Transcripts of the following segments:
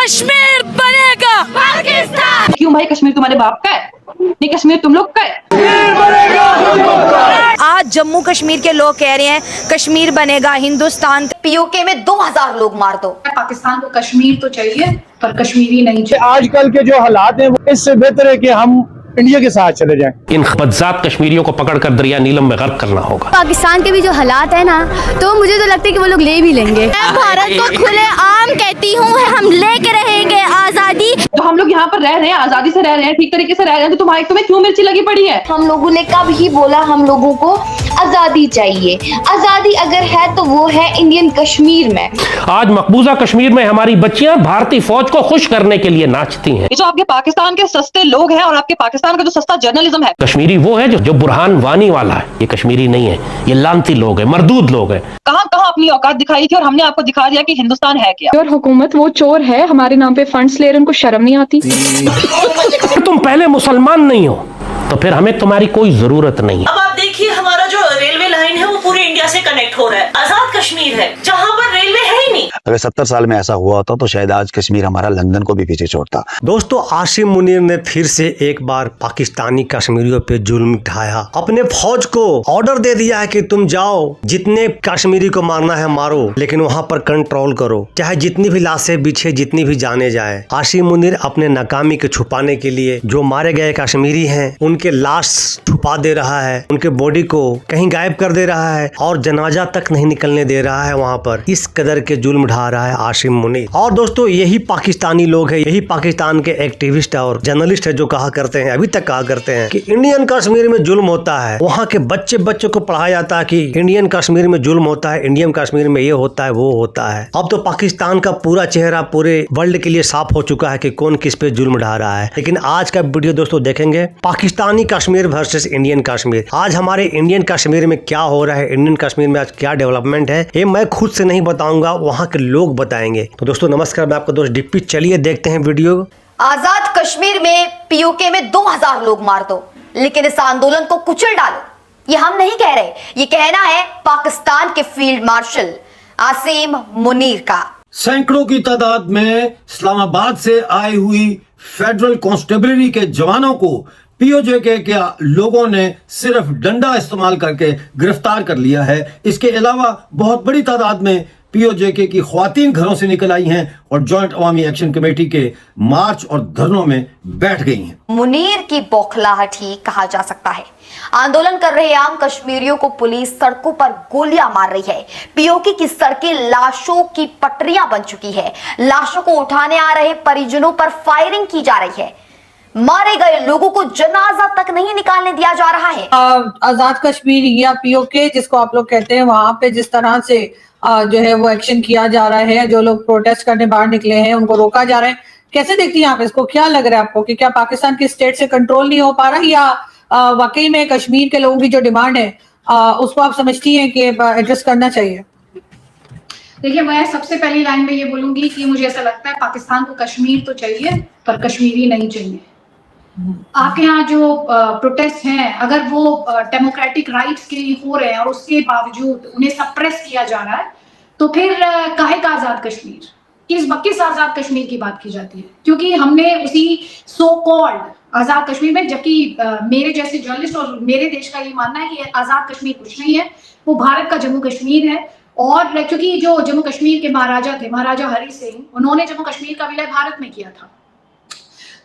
कश्मीर बनेगा पाकिस्तान। क्यों भाई, कश्मीर तुम्हारे बाप का है? नहीं, कश्मीर तुम लोग का है। आज जम्मू कश्मीर के लोग कह रहे हैं कश्मीर बनेगा हिंदुस्तान। पीओके में 2000 लोग मार दो। पाकिस्तान को कश्मीर तो चाहिए पर कश्मीरी नहीं चाहिए। आजकल के जो हालात हैं इससे बेहतर है कि हम इंडिया के साथ चले जाएं। इन बदजात कश्मीरियों को पकड़कर दरिया नीलम में गर्क करना होगा। पाकिस्तान के भी जो हालात है ना, तो मुझे तो लगता है कि वो लोग ले भी लेंगे। मैं भारत को खुले आम कहती हूँ, हम लेके रहेंगे आजादी। तो हम लोग यहाँ पर रह रहे हैं, आजादी से रह रहे हैं, ठीक तरीके से रह रहे हैं, तो तुम्हें क्यों मिर्ची लगी पड़ी है? हम लोगों ने कब ही बोला हम लोगों को आजादी चाहिए। आजादी अगर है तो वो है इंडियन कश्मीर में। आज मकबूजा कश्मीर में हमारी बच्चियां भारतीय फौज को खुश करने के लिए नाचती हैं। ये जो आपके पाकिस्तान के सस्ते लोग हैं और आपके पाकिस्तान का जो सस्ता जर्नलिज्म है। कश्मीरी वो है जो बुरहान वानी वाला है, ये कश्मीरी नहीं है, ये लानती लोग हैं, मरदूद लोग हैं। कहाँ अपनी औकात दिखाई थी और हमने आपको दिखा दिया कि हिंदुस्तान है क्या। और हुकूमत वो चोर है, हमारे नाम पे फंड्स ले रहे, उनको शर्म नहीं आती। तुम पहले मुसलमान नहीं हो तो फिर हमें तुम्हारी कोई जरूरत नहीं है। अब आप देखिए हमारा जो रेलवे लाइन है वो पूरे इंडिया से कनेक्ट हो रहा है। आजाद कश्मीर है जहाँ पर रेलवे है ही नहीं। अगर 70 साल में ऐसा हुआ होता तो शायद आज कश्मीर हमारा लंदन को भी पीछे छोड़ता। दोस्तों, आसिम मुनीर ने फिर से एक बार पाकिस्तानी कश्मीरियों पे जुल्म उठाया। अपने फौज को ऑर्डर दे दिया है कि तुम जाओ, जितने कश्मीरी को मारना है मारो, लेकिन वहाँ पर कंट्रोल करो, चाहे जितनी भी लाशें बिछे, जितनी भी जाने जाए। आसिम मुनीर अपने नाकामी को छुपाने के लिए जो मारे गए कश्मीरी हैं उनके लाश छुपा दे रहा है, उनके बॉडी को कहीं गायब कर दे रहा है और जनाजा तक नहीं निकलने दे रहा है। वहाँ पर इस कदर के जुल्म ढा रहा है आसिम मुनीर। और दोस्तों, यही पाकिस्तानी लोग हैं, यही पाकिस्तान के एक्टिविस्ट और जर्नलिस्ट है जो कहा करते हैं, अभी तक कहा करते हैं कि इंडियन कश्मीर में जुल्म होता है। वहाँ के बच्चों को पढ़ाया जाता है कि इंडियन कश्मीर में जुल्म होता है, इंडियन कश्मीर में ये होता है, वो होता है। अब तो पाकिस्तान का पूरा चेहरा पूरे वर्ल्ड के लिए साफ हो चुका है कि कौन किस पे जुल्म ढा रहा है। लेकिन आज का वीडियो दोस्तों देखेंगे पाकिस्तानी कश्मीर वर्सेस इंडियन कश्मीर। आज हमारे इंडियन कश्मीर में क्या हो रहा है, इंडियन कश्मीर में आज क्या डेवलपमेंट है, ये मैं खुद से नहीं बताऊंगा, वहाँ के लोग बताएंगे। तो दोस्तों नमस्कार, मैं आपका दोस्त डिप्पी। चलिए देखते हैं वीडियो। आजाद कश्मीर में पीओके में 2000 लोग मार दो, लेकिन इस आंदोलन को कुचल डालो, ये हम नहीं कह रहे, ये कहना है पाकिस्तान के फील्ड मार्शल आसिम मुनीर का। सैकड़ों की तादाद में इस्लामाबाद से आई हुई फेडरल कांस्टेबलरी के जवानों को पीओजे के लोगों ने सिर्फ डंडा इस्तेमाल करके गिरफ्तार कर लिया है। इसके अलावा बहुत बड़ी तादाद में पीओजेके की ख्वातीन घरों से निकल आई हैं और जॉइंट अवामी एक्शन कमेटी के मार्च और धरनों में बैठ गई हैं। मुनीर की बौखलाहट ही कहा जा सकता है। आंदोलन कर रहे आम कश्मीरियों को पुलिस सड़कों पर गोलियां मार रही है। पीओके की सड़कें लाशों की पटरियां बन चुकी है। लाशों को उठाने आ रहे परिजनों पर फायरिंग की जा रही है। मारे गए लोगों को जनाजा तक नहीं निकालने दिया जा रहा है। आजाद कश्मीर या पीओके जिसको आप लोग कहते हैं, वहां पे जिस तरह से जो है वो एक्शन किया जा रहा है, जो लोग प्रोटेस्ट करने बाहर निकले हैं उनको रोका जा रहा है, कैसे देखती हैं आप इसको? क्या लग रहा है आपको कि क्या पाकिस्तान की स्टेट से कंट्रोल नहीं हो पा रहा, या वाकई में कश्मीर के लोगों की जो डिमांड है उसको आप समझती हैं कि एड्रेस करना चाहिए? देखिए, मैं सबसे पहली लाइन में ये बोलूंगी कि मुझे ऐसा लगता है पाकिस्तान को कश्मीर तो चाहिए पर कश्मीरी नहीं चाहिए। आपके यहाँ जो प्रोटेस्ट हैं, अगर वो डेमोक्रेटिक राइट्स के लिए हो रहे हैं और उसके बावजूद उन्हें सप्रेस किया जा रहा है, तो फिर काहे का आजाद कश्मीर, किस आजाद कश्मीर की बात की जाती है? क्योंकि हमने उसी सो कॉल्ड आजाद कश्मीर में, जबकि मेरे जैसे जर्नलिस्ट और मेरे देश का ये मानना है कि आजाद कश्मीर कुछ नहीं है, वो भारत का जम्मू कश्मीर है। और क्योंकि जो जम्मू कश्मीर के महाराजा थे, महाराजा हरि सिंह, उन्होंने जम्मू कश्मीर का विलय भारत में किया था,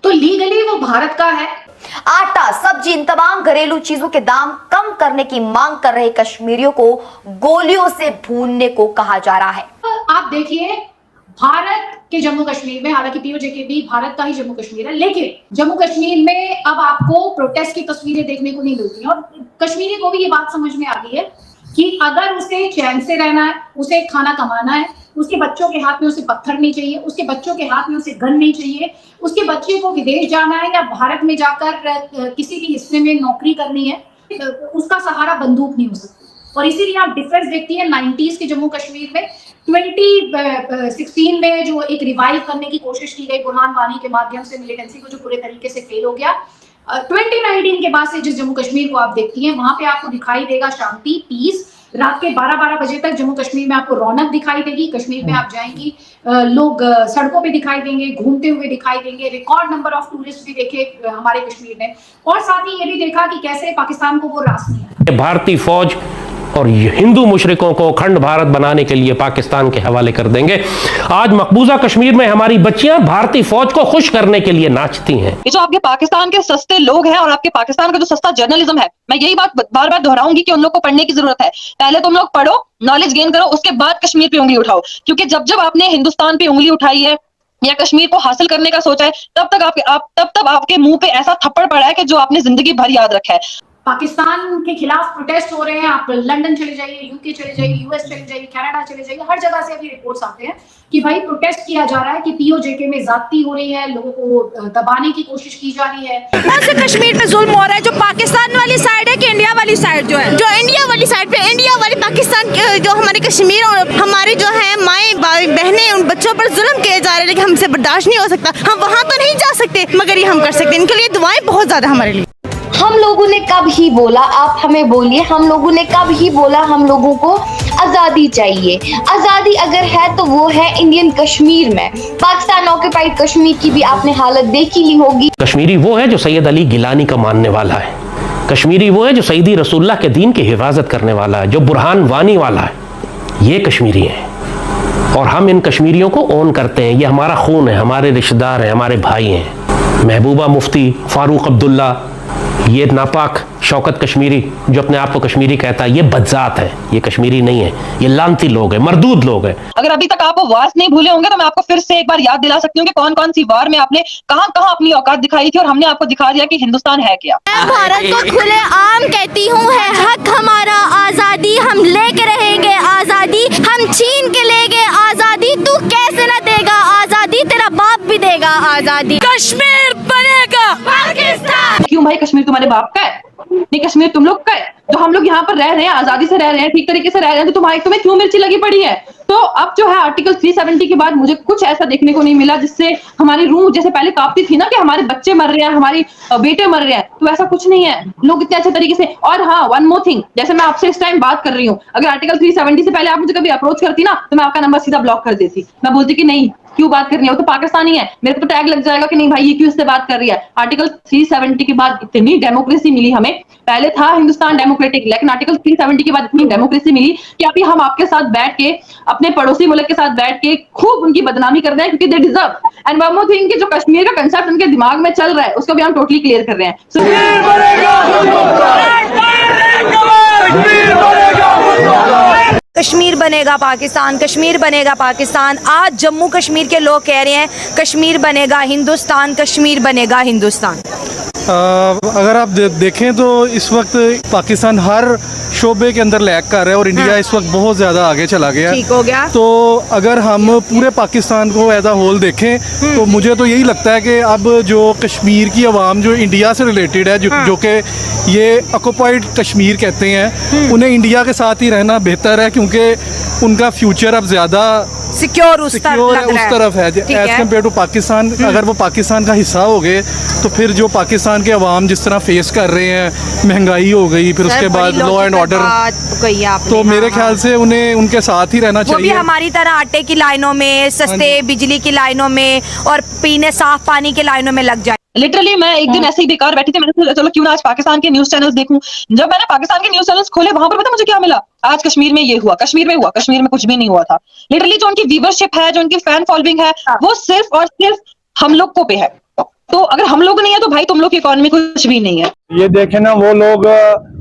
तो लीगली वो भारत का है। आटा, सब्जी, इन तमाम घरेलू चीजों के दाम कम करने की मांग कर रहे कश्मीरियों को गोलियों से भूनने को कहा जा रहा है। आप देखिए, भारत के जम्मू कश्मीर में, हालांकि पीओजेके भी भारत का ही जम्मू कश्मीर है, लेकिन जम्मू कश्मीर में अब आपको प्रोटेस्ट की तस्वीरें देखने को नहीं मिलती। और कश्मीरी को भी ये बात समझ में आ गई है कि अगर उसे चैन से रहना है, उसे खाना कमाना है, उसके बच्चों के हाथ में उसे पत्थर नहीं चाहिए, उसके बच्चों के हाथ में उसे गन नहीं चाहिए, उसके बच्चे को विदेश जाना है या भारत में जाकर किसी भी हिस्से में नौकरी करनी है, उसका सहारा बंदूक नहीं हो सकती। और इसीलिए आप डिफरेंस देखती है 90s के जम्मू कश्मीर में। 2016 में जो एक रिवाइव करने की कोशिश की गई बुरहान वानी के माध्यम से मिलिटेंसी को, जो पूरे तरीके से फेल हो गया, 2019 के बाद से जिस जम्मू कश्मीर को आप देखती हैं, वहां पे आपको दिखाई देगा शांति, पीस, रात के 12-12 बजे तक जम्मू कश्मीर में आपको रौनक दिखाई देगी। कश्मीर में आप जाएंगी, लोग सड़कों पे दिखाई देंगे, घूमते हुए दिखाई देंगे। रिकॉर्ड नंबर ऑफ टूरिस्ट भी देखे हमारे कश्मीर ने, और साथ ही ये भी देखा कि कैसे पाकिस्तान को वो रास नहीं है। भारतीय फौज और हिंदू मुशरिकों को अखंड भारत बनाने के लिए पाकिस्तान के हवाले कर देंगे। आज मकबूजा कश्मीर में हमारी बच्चियां भारतीय फौज को खुश करने के लिए नाचती हैं। ये जो आपके पाकिस्तान के सस्ते लोग हैं और आपके पाकिस्तान का जो सस्ता जर्नलिज्म है, मैं यही बात बार बार दोहराऊंगी कि उन लोग को पढ़ने की जरूरत है। पहले तुम लोग पढ़ो, नॉलेज गेन करो, उसके बाद कश्मीर पे उंगली उठाओ। क्योंकि जब जब आपने हिंदुस्तान पे उंगली उठाई है या कश्मीर को हासिल करने का सोचा है, तब तक आपके मुंह पे ऐसा थप्पड़ पड़ा है कि जो आपने जिंदगी भर याद रखा है। पाकिस्तान के खिलाफ प्रोटेस्ट हो रहे हैं। आप लंदन चले जाइए, यूके चले जाइए, यूएस चले जाइए, कनाडा चले जाइए, हर जगह से अभी रिपोर्ट्स आते हैं कि भाई प्रोटेस्ट किया जा रहा है, कि पीओजेके में ज्यादती हो रही है, लोगों को दबाने की कोशिश की जा रही है। कौन से कश्मीर पे जुल्म हो रहा है? जो पाकिस्तान वाली साइड है कि इंडिया वाली साइड जो है? जो इंडिया वाली साइड पे, इंडिया वाली पाकिस्तान जो हमारे कश्मीर और हमारे जो है माएँ बहनें, उन बच्चों पर जुल्म किए जा रहे हैं, लेकिन हमसे बर्दाश्त नहीं हो सकता। हम वहाँ तो नहीं जा सकते, मगर ये हम कर सकते हैं। इनके लिए दुआएं बहुत ज्यादा हमारे लिए। हम लोगों ने कब ही बोला, आप हमें बोलिए, हम लोगों ने कब ही बोला हम लोगों को आज़ादी चाहिए? आज़ादी अगर है तो वो है इंडियन कश्मीर में। पाकिस्तान ऑक्यूपाइड कश्मीर की भी आपने हालत देखी ली होगी। कश्मीरी वो है जो सैयद अली गिलानी का मानने वाला है। कश्मीरी वो है जो सईदी रसूलुल्लाह के दीन की हिफाजत करने वाला है, जो बुरहान वानी वाला है। ये कश्मीरी है और हम इन कश्मीरियों को ओन करते हैं। ये हमारा खून है, हमारे रिश्तेदार हैं, हमारे भाई हैं। महबूबा मुफ्ती, फारूक अब्दुल्ला, ये नापाक शौकत कश्मीरी जो अपने आप को कश्मीरी कहता है, ये बदजात है, ये कश्मीरी नहीं है, ये लानती लोग हैं, मरदूद लोग हैं। अगर अभी तक आप वो वार्स नहीं भूले होंगे तो मैं आपको फिर से एक बार याद दिला सकती हूँ कि कौन कौन सी वार में आपने कहां कहां अपनी औकात दिखाई थी और हमने आपको दिखा दिया कि हिंदुस्तान है क्या। मैं भारत को खुले आम कहती हूँ, है हक हमारा आजादी, हम लेके रहेंगे आजादी, हम छीन के लेंगे आजादी। तू कैसे न देगा आजादी, तेरा बाप भी देगा आजादी। कश्मीर बनेगा पाकिस्तान। क्यों भाई, कश्मीर तुम्हारे बाप का है? नहीं, कश्मीर तुम लोग का है। जो हम लोग यहाँ पर रह रहे हैं, आजादी से रह रहे हैं, ठीक तरीके से रह रहे हैं, तो तुम्हें क्यों मिर्ची लगी पड़ी है? तो अब जो है आर्टिकल 370 के बाद मुझे कुछ ऐसा देखने को नहीं मिला जिससे हमारी रूह जैसे पहले कांपती थी ना कि हमारे बच्चे मर रहे हैं, हमारी बेटे मर रहे हैं, तो ऐसा कुछ नहीं है। लोग इतने अच्छे तरीके से। और हाँ, वन मोर थिंग, जैसे मैं आपसे इस टाइम बात कर रही हूँ, अगर आर्टिकल 370 से पहले आप मुझे कभी अप्रोच करती ना तो मैं आपका नंबर सीधा ब्लॉक कर देती। मैं बोलती कि नहीं, क्यों बात करनी है, वो तो पाकिस्तानी है, मेरे को तो टैग लग जाएगा कि नहीं भाई ये क्यों इससे बात कर रही है। आर्टिकल 370 के बाद इतनी डेमोक्रेसी मिली हमें। पहले था हिंदुस्तान डेमोक्रेटिक, लेकिन आर्टिकल 370 के बाद इतनी डेमोक्रेसी मिली कि अभी हम आपके साथ बैठ के, अपने पड़ोसी मुल्क के साथ बैठ के खूब उनकी बदनामी कर रहे हैं, क्योंकि they deserve. And one more thing कि जो कश्मीर का कंसेप्ट उनके दिमाग में चल रहा है उसको भी हम टोटली क्लियर कर रहे हैं। कश्मीर बनेगा पाकिस्तान, कश्मीर बनेगा पाकिस्तान। आज जम्मू कश्मीर के लोग कह रहे हैं कश्मीर बनेगा हिंदुस्तान, कश्मीर बनेगा हिंदुस्तान। अगर आप देखें तो इस वक्त पाकिस्तान हर शोबे के अंदर लैग कर रहा है और इंडिया इस वक्त बहुत ज़्यादा आगे चला गया। ठीक हो गया। तो अगर हम पूरे पाकिस्तान को एज अ होल देखें तो मुझे तो यही लगता है कि अब जो कश्मीर की आवाम जो इंडिया से रिलेटेड है, जो कि ये ऑक्यूपाइड कश्मीर कहते हैं, उन्हें इंडिया के साथ ही रहना बेहतर है, क्योंकि उनका फ्यूचर अब ज़्यादा सिक्योर उस तरफ है एज कम्पेयर टू पाकिस्तान। अगर वो पाकिस्तान का हिस्सा हो गए तो फिर जो पाकिस्तान के अवाम जिस तरह फेस कर रहे हैं, महंगाई हो गई, फिर उसके बाद लॉ एंड ऑर्डर, तो मेरे ख्याल से उन्हें उनके साथ ही रहना चाहिए। वो भी हमारी तरह आटे की लाइनों में, सस्ते बिजली की लाइनों में और पीने साफ पानी की लाइनों में लग जाए। लिटरली मैं एक दिन ऐसे ही बेकार बैठी थी, मैंने सोचा चलो क्यों ना आज पाकिस्तान के न्यूज चैनल्स देखूं। जब मैंने पाकिस्तान के न्यूज चैनल्स खोले, वहां पर पता मुझे क्या मिला? आज कश्मीर में ये हुआ, कश्मीर में हुआ, कश्मीर में कुछ भी नहीं हुआ था। लिटरली जो उनकी व्यूवरशिप है, जो उनकी फैन फॉलोइंग है, वो सिर्फ और सिर्फ हम लोग को पे है। तो अगर हम लोग नहीं है तो भाई तुम लोग की इकोनॉमी कुछ भी नहीं है। ये देखे ना, वो लोग,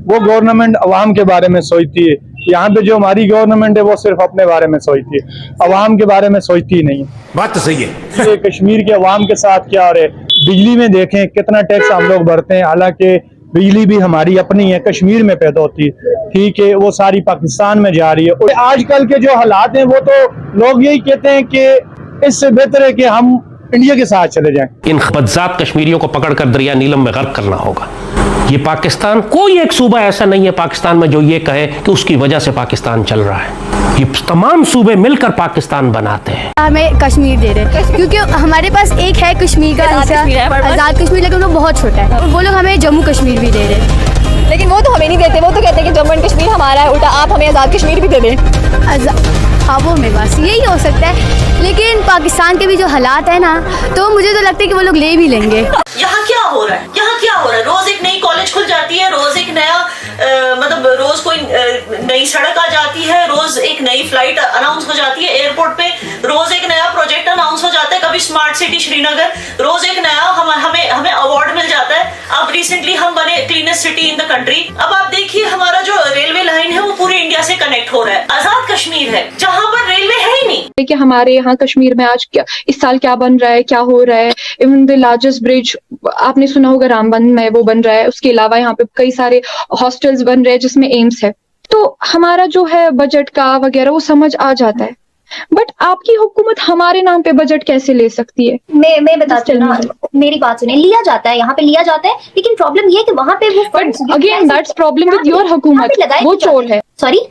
वो गवर्नमेंट अवाम के बारे में सोचती है। यहाँ पे जो हमारी गवर्नमेंट है वो सिर्फ अपने बारे में सोचती है, अवाम के बारे में सोचती ही नहीं। बात तो सही है। ये कश्मीर के अवाम के साथ क्या हो रहा है? बिजली में देखें कितना टैक्स हम लोग भरते हैं, हालांकि बिजली भी हमारी अपनी है, कश्मीर में पैदा होती है, ठीक है, वो सारी पाकिस्तान में जा रही है। और आजकल के जो हालात हैं वो तो लोग यही कहते हैं कि इससे बेहतर है कि हम इंडिया के साथ चले जाएं। इन बदजात कश्मीरियों को पकड़कर दरिया नीलम में गर्क करना होगा। ये पाकिस्तान, कोई एक सूबा ऐसा नहीं है पाकिस्तान में जो ये कहे कि उसकी वजह से पाकिस्तान चल रहा है। ये तमाम सूबे मिलकर पाकिस्तान बनाते हैं। हमें कश्मीर दे रहे हैं क्योंकि हमारे पास एक है कश्मीर का हिस्सा, आज़ाद कश्मीर, लेकिन वो बहुत छोटा है। वो लोग हमें जम्मू कश्मीर भी दे रहे हैं। लेकिन वो तो हमें नहीं देते, वो तो कहते हैं कि जम्मू एंड कश्मीर हमारा है, उल्टा आप हमें आज़ाद कश्मीर भी दे दें। ख्वाबों में बस यही हो सकता है, लेकिन पाकिस्तान के भी जो हालात है ना, तो मुझे तो लगता है कि वो लोग ले भी लेंगे। यहाँ क्या हो रहा है, यहाँ क्या हो रहा है? रोज एक नई कॉलेज खुल जाती है, रोज एक नया मतलब रोज कोई नई सड़क आ जाती है, रोज एक नई फ्लाइट अनाउंस हो जाती है एयरपोर्ट पे, रोज एक नया प्रोजेक्ट अनाउंस हो जाता है, कभी स्मार्ट सिटी श्रीनगर, रोज एक नया हमें अवार्ड मिल जाता है। अब रिसेंटली हम बने cleanest city in the country. अब आप देखिए हमारा जो रेलवे लाइन है वो पूरे इंडिया से कनेक्ट हो रहा है। आजाद कश्मीर है जहाँ पर रेलवे है ही नहीं। कि हमारे यहाँ कश्मीर में आज क्या इस साल क्या बन रहा है, क्या हो रहा है। इवन द लार्जेस्ट ब्रिज आपने सुना होगा रामबन में, वो बन रहा है। उसके अलावा यहाँ पे कई सारे हॉस्टल्स बन रहे हैं जिसमें एम्स है। तो हमारा जो है बजट का वगैरह वो समझ आ जाता है, बट आपकी हुकूमत हमारे नाम पे बजट कैसे ले सकती है? मैं बताती हूँ ना, मेरी बात सुने। लिया जाता है, यहाँ पे लिया जाता है, लेकिन प्रॉब्लम ये है कि वहाँ पे वो again that's problem with your हुकूमत, वो चोर है। Sorry,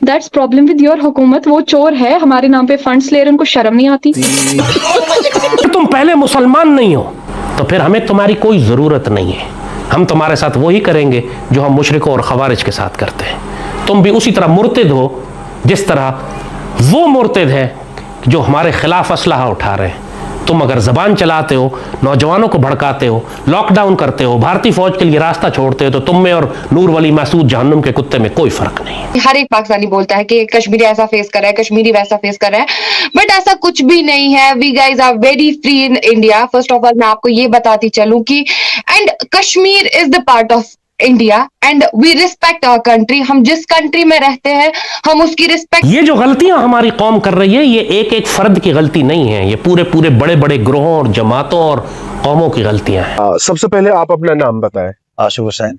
that's problem with your हुकूमत, वो चोर है, हमारे नाम पे फंड्स ले रहे, उनको शर्म नहीं आती। तुम पहले मुसलमान नहीं हो तो फिर हमें तुम्हारी कोई जरूरत नहीं है। हम तुम्हारे साथ वही करेंगे जो हम मुशरिकों और खवारिज के साथ करते हैं। तुम भी उसी तरह मुर्तिद हो जिस तरह वो मुर्तिद है जो हमारे खिलाफ असलहा उठा रहे हैं। तुम अगर जबान चलाते हो, नौजवानों को भड़काते हो, लॉकडाउन करते हो, भारतीय फौज के लिए रास्ता छोड़ते हो, तो तुम में और नूर वली मसूद जहन्नुम के कुत्ते में कोई फर्क नहीं है। हर एक पाकिस्तानी बोलता है कि कश्मीरी ऐसा फेस कर रहा है, कश्मीरी वैसा फेस कर रहा है, बट ऐसा कुछ भी नहीं है। We guys are very free in India. First of all मैं आपको ये बताती चलूं कि and Kashmir is the part of India and we respect our country. हम जिस कंट्री में रहते हैं हम उसकी रिस्पेक्ट। ये जो गलतियां हमारी कौम कर रही है, ये एक एक फर्द की गलती नहीं है, ये पूरे पूरे बड़े बड़े ग्रोहों और जमातों और कौमों की गलतियां हैं। सबसे पहले आप अपना नाम बताएं। आशिक हुसैन,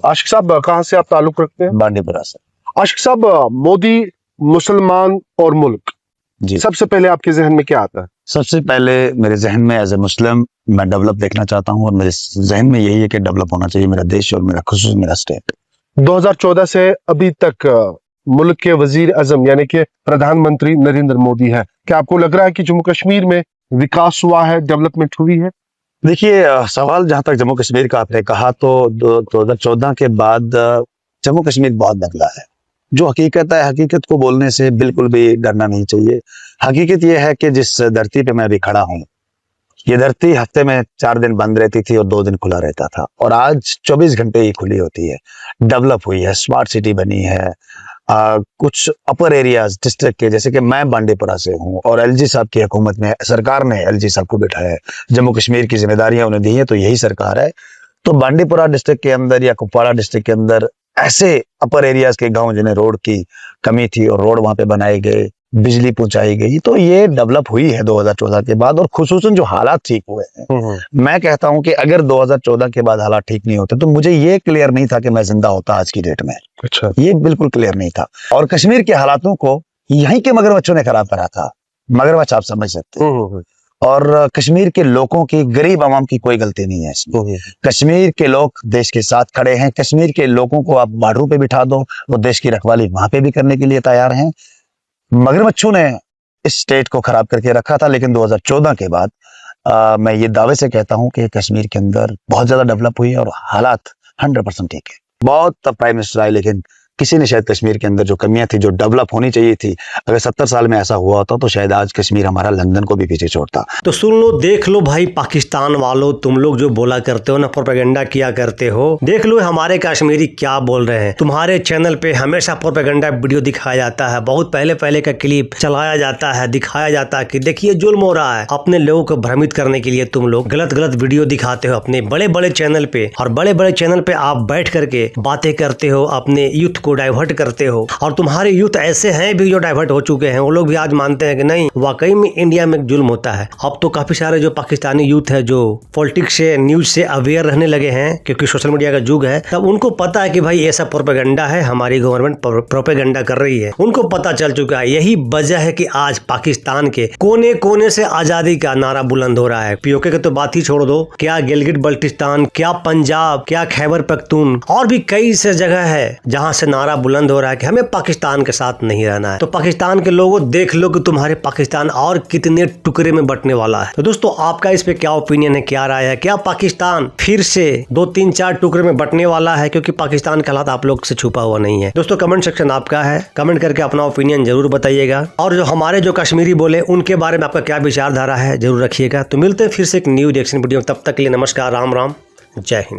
आशिक साहब कहाँ से आप ताल्लुक रखते हैं? बांडीपुरा से। आशिक साहब, मोदी, मुसलमान और मुल्क, जी, सबसे पहले आपके जहन में क्या आता है? सबसे पहले मेरे जहन में एज ए मुस्लिम मैं डेवलप देखना चाहता हूँ, और मेरे जहन में यही है कि डेवलप होना चाहिए मेरा देश और मेरा खुसूस मेरा स्टेट। 2014 से अभी तक मुल्क के वजीर आजम यानी कि प्रधानमंत्री नरेंद्र मोदी है। क्या आपको लग रहा है कि जम्मू कश्मीर में विकास हुआ है, डेवलपमेंट हुई है? देखिए, सवाल जहाँ तक जम्मू कश्मीर का आपने कहा, तो 2014 के बाद जम्मू कश्मीर बहुत बदला है। जो हकीकत है, हकीकत को बोलने से बिल्कुल भी डरना नहीं चाहिए। हकीकत यह है कि जिस धरती पे मैं अभी खड़ा हूँ, ये धरती हफ्ते में 4 दिन बंद रहती थी और 2 दिन खुला रहता था, और आज 24 घंटे ही खुली होती है। डेवलप हुई है, स्मार्ट सिटी बनी है। कुछ अपर एरियाज डिस्ट्रिक्ट के, जैसे कि मैं बांडीपुरा से हूँ और एलजी साहब की हुकूमत में सरकार ने एलजी साहब को बिठाया है, जम्मू कश्मीर की जिम्मेदारियां उन्हें दी है, तो यही सरकार है। तो बांडीपुरा डिस्ट्रिक्ट के अंदर या कुपवाड़ा डिस्ट्रिक्ट के अंदर ऐसे अपर एरियाज के गांव जिन्हें रोड की कमी थी और रोड वहां पे बनाए गए, बिजली पहुंचाई गई, तो ये डेवलप हुई है 2014 के बाद। और खुसूसन जो हालात ठीक हुए हैं, मैं कहता हूं कि अगर 2014 के बाद हालात ठीक नहीं होते तो मुझे ये क्लियर नहीं था कि मैं जिंदा होता आज की डेट में। अच्छा, ये बिल्कुल क्लियर नहीं था। और कश्मीर के हालातों को यहीं के मगरमच्छों ने खराब करा था। मगरमच्छ आप समझ सकते हैं। और कश्मीर के लोगों की, गरीब आवाम की कोई गलती नहीं है इसमें। कश्मीर के लोग देश के साथ खड़े हैं। कश्मीर के लोगों को आप बॉर्डरों पे बिठा दो, वो देश की रखवाली वहां पे भी करने के लिए तैयार हैं। मगरमच्छों ने इस स्टेट को खराब करके रखा था, लेकिन 2014 के बाद मैं ये दावे से कहता हूं कि कश्मीर के अंदर बहुत ज्यादा डेवलप हुई है और हालात 100% ठीक है। बहुत प्राइम मिनिस्टर आए, लेकिन किसी ने शायद कश्मीर के अंदर जो कमियां थी, जो डेवलप होनी चाहिए थी, अगर 70 साल में ऐसा हुआ होता तो शायद आज कश्मीर हमारा लंदन को भी पीछे छोड़ता। तो सुन लो, देख लो भाई पाकिस्तान वालों, तुम लोग जो बोला करते हो ना, प्रोपेगेंडा किया करते हो, देख लो हमारे कश्मीरी क्या बोल रहे हैं। तुम्हारे चैनल पे हमेशा प्रोपेगेंडा वीडियो दिखाया जाता है, बहुत पहले का क्लिप चलाया जाता है, दिखाया जाता है कि देखिए जुल्म हो रहा है। अपने लोगों को भ्रमित करने के लिए तुम लोग गलत वीडियो दिखाते हो अपने बड़े बड़े चैनल पे, और बड़े बड़े चैनल पे आप बैठ करके बातें करते हो, अपने यूथ को डाइवर्ट करते हो। और तुम्हारे यूथ ऐसे हैं भी जो डाइवर्ट हो चुके हैं, वो लोग भी आज मानते हैं कि नहीं, वाकई में इंडिया में जुल्म होता है। अब तो काफी सारे जो पाकिस्तानी यूथ है जो पॉलिटिक्स से, न्यूज से अवेयर रहने लगे हैं, क्योंकि सोशल मीडिया का युग है, तब उनको पता है कि भाई ऐसा प्रोपेगेंडा है, हमारी गवर्नमेंट प्रोपेगेंडा कर रही है। उनको पता चल चुका है। यही वजह है कि आज पाकिस्तान के कोने कोने से आजादी का नारा बुलंद हो रहा है। पीओके की तो बात ही छोड़ दो, क्या गिलगिट बल्टिस्तान, क्या पंजाब, क्या खैबर पख्तून, और भी कई से जगह है जहां से नारा नारा बुलंद हो रहा है कि हमें पाकिस्तान के साथ नहीं रहना है। तो पाकिस्तान के लोगों देख लो कि तुम्हारे पाकिस्तान और कितने टुकड़े में बंटने वाला है। तो दोस्तों आपका इस पे क्या ओपिनियन है, क्या राय है? क्या पाकिस्तान फिर से 2, 3, 4 टुकड़े में बंटने वाला है? क्योंकि पाकिस्तान का हालात आप लोग से छुपा हुआ नहीं है। दोस्तों कमेंट सेक्शन आपका है, कमेंट करके अपना ओपिनियन जरूर बताइएगा। और जो हमारे जो कश्मीरी बोले उनके बारे में आपका क्या विचारधारा है जरूर रखिएगा। तो मिलते हैं फिर से एक न्यू रिएक्शन वीडियो, तब तक के लिए नमस्कार, राम राम, जय हिंद।